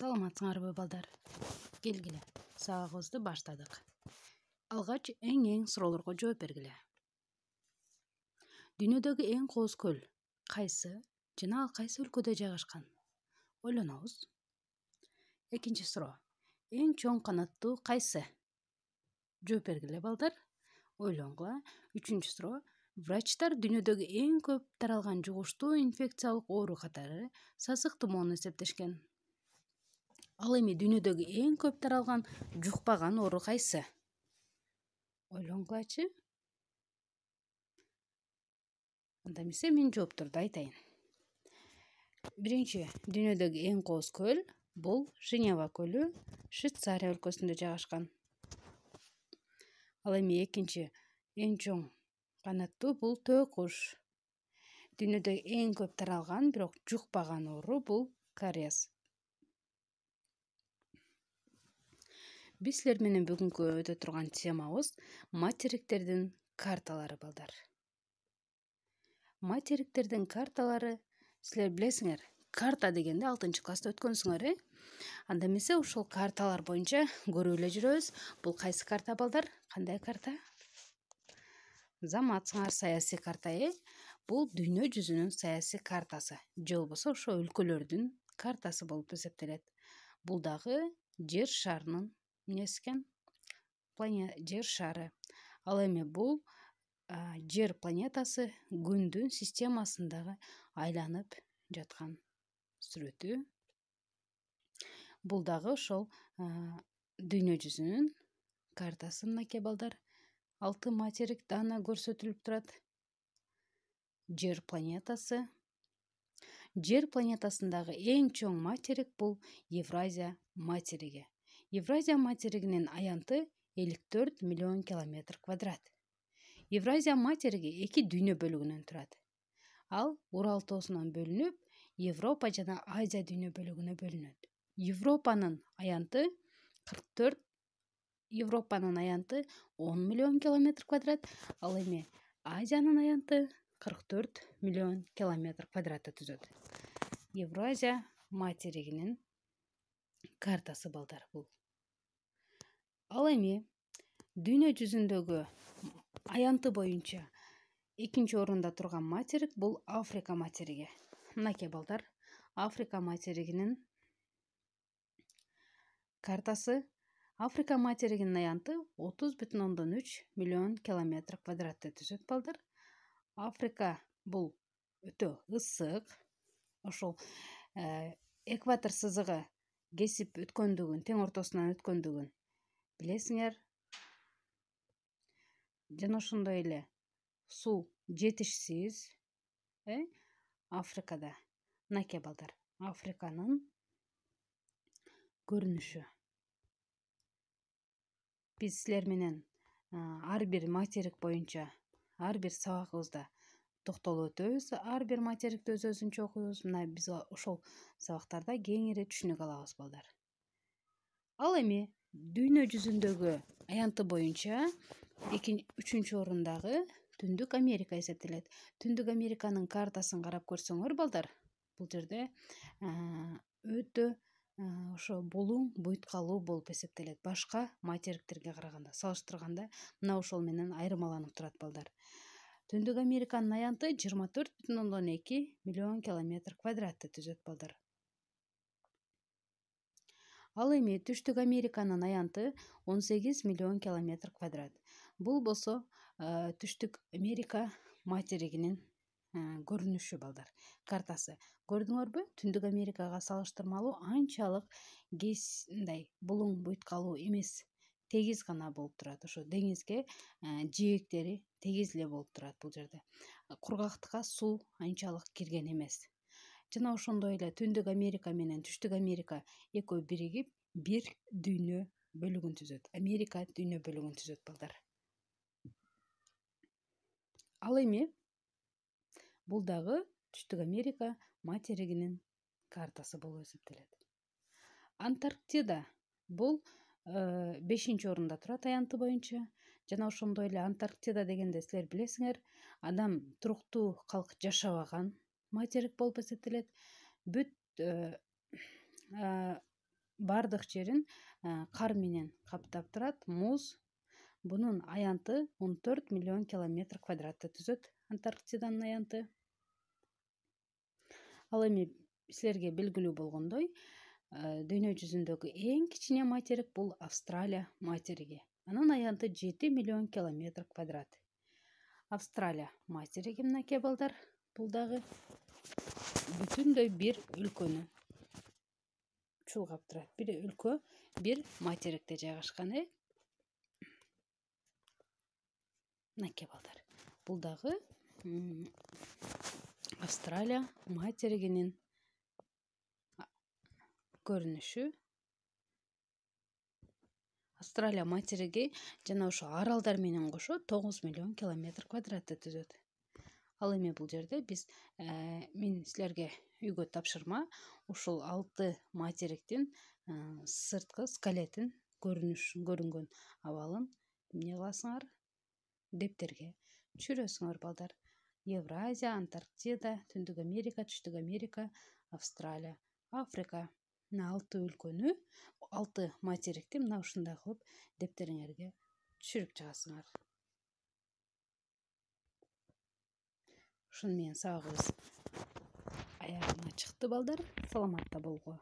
Саламатсыңарбы балдар? Келгиле, сабагыбызды баштадык. Алгач эң суроолорго жооп бергиле. Дүйнөдөгү эң кооз көл кайсы жана ал кайсы өлкөдө жайгашкан? Ойлонобуз. Экинчи суроо. Эң чоң канаттуу кайсы? Жооп бергиле балдар. Ойлонгула. Үчүнчү суроо. Врачтар дүйнөдөгү эң көп таралган жугуштуу инфекциялык оору катары сасык тумоону эсептешкен. Ал эми дүйнөдөгү эң көп таралган жукпаган оору кайсы? Ойлонгулачы. Анда эмесе мен жоопторду айтайын. Биринчи, дүйнөдөгү эң кооз көл бул Женева көлү, Швейцария өлкөсүндө жайгашкан. Ал эми экинчи, эң чоң канаттуу бул төө куш. Дүйнөдөгү эң көп таралган, бирок жукпаган оору бул кариес. Биз силер менен бүгүнкү өтө турган темабыз материктердин карталары балдар. Материктердин карталары, силер билесиңер, карта дегенде 6-класста өткөнсүңөр, Анда эмесе ушул карталар боюнча көрүп эле жүрөбүз. Бул кайсы карта балдар? Кандай карта? Заматсыңар, саясий карта, Бул дүйнө жүзүнүн саясий картасы, же болбосо ошо өлкөлөрдүн картасы болуп эсептелет. Бул дагы жер шарынын эмеси жер шары. Ал эми бул жер планетасы күндүн системасындагы айланып жаткан сүрөтү. Бул дагы ошол дүйнө жүзүнүн картасы мынакей балдар. 6 материк даана көрсөтүлүп турат. Жер планетасы. Жер планетасындагы эң чоң материк бул Евразия материги. Евразия материгинин аянты 54 миллион километр квадрат. Евразия материги 2 дүйнө бөлүгүнөн турат. Ал Урал тоосунан бөлүнүп, Европа жана Азия дүйнө бөлүгүнө бөлүнөт. Европанын аянты 10 миллион километр квадрат, ал эми Азиянын аянты 44 миллион километр квадратты түзөт. Евразия материгинин картасы балдар бул. Ал эми дүйнө жүзүндөгү аянты боюнча экинчи орунда турган материк бул Африка материги. Мынакей балдар, Африка материгинин картасы. Африка материгинин аянты 30,3 миллион километр квадратты түзөт балдар. Африка бул өтө ысык. Ошол экватор сызыгы кесип өткөндүгүн, тең ортосунан өткөндүгүн билесиңер. Жана ошондой эле суу жетишсиз Африкада. Мынакей балдар, Африканын көрүнүшү. Биз силер менен ар бир материк боюнча ар бир сабагыбызда токтолуп өтөбүз. Ар бир материкти өз-өзүнчө окуйбуз. Мына биз ошол сабактарда кеңири түшүнүк алабыз балдар. Ал эми дүйнө жүзүндөгү аянты боюнча үчүнчү орундагы Түндүк Америка эсептелет. Түндүк Американын картасын карап көрсөңөр балдар, бул жерде өтө ошо булуң, буйткалуу болуп эсептелет. Башка материктерге караганда, салыштырганда мына ошол менен айырмаланып турат балдар. Түндүк Американын аянты 24,2 миллион километр квадратты түзөт балдар. Ал эми Түштүк Американын аянты 18 миллион километр квадрат. Бул болсо Түштүк Америка материгинин көрүнүшү балдар, картасы. Көрдүңөрбү? Түндүк Америкага салыштырмалуу анчалык булуң, буйткалуу эмес, тегиз гана болуп турат. Ошо деңизге жээктери тегиз эле болуп турат бул жерде. Кургактыкка суу анчалык кирген эмес. Жана ошондой эле Түндүк Америка менен Түштүк Америка экөө биригип бир дүйнө бөлүгүн түзөт. Америка дүйнө бөлүгүн түзөт балдар. Ал эми бул дагы Түштүк Америка материгинин картасы болуп эсептелет. Антарктида бул 5-чи орунда турат аянты боюнча. Жана ошондой эле Антарктида дегенде силер билесиңер, адам туруктуу калк жашабаган материк болуп эсептелет. Бүт бардык жерин кар менен каптап турат. Муз. Бунун аянты 14 миллион километр квадратты түзөт, Антарктиданын аянты. Ал эми силерге белгилүү болгондой, дүйнө жүзүндөгү эң кичине материк бул Австралия материги. Анын аянты 7 миллион километр квадрат. Австралия материги мынакей балдар, бул дагы бүтүндөй бир өлкөнү чулгап турат. Бир өлкө, бир материкте жайгашкан, Мынакей балдар. Бул дагы Австралия материгинин көрүнүшү. Австралия материги жана ошо аралдар менен кошо 9 миллион километр квадратты түзөт. Ал эми бул жерде биз мен силерге үйгө тапшырма ушул 6 материктин сырткы скелетин көрүнгөн абалын эмне кыласыңар? Дептерге түшүрөсүңөр балдар. Евразия, Антарктида, Түндүк Америка, Түштүк Америка, Австралия, Африка. Мына 6 өлкөнү, 6 материкти мына ушундай кылып дептериңерге түшүрүп чыгасыңар. Ушуну менен сабагыбыз аягына чыкты балдар. Саламатта болгула.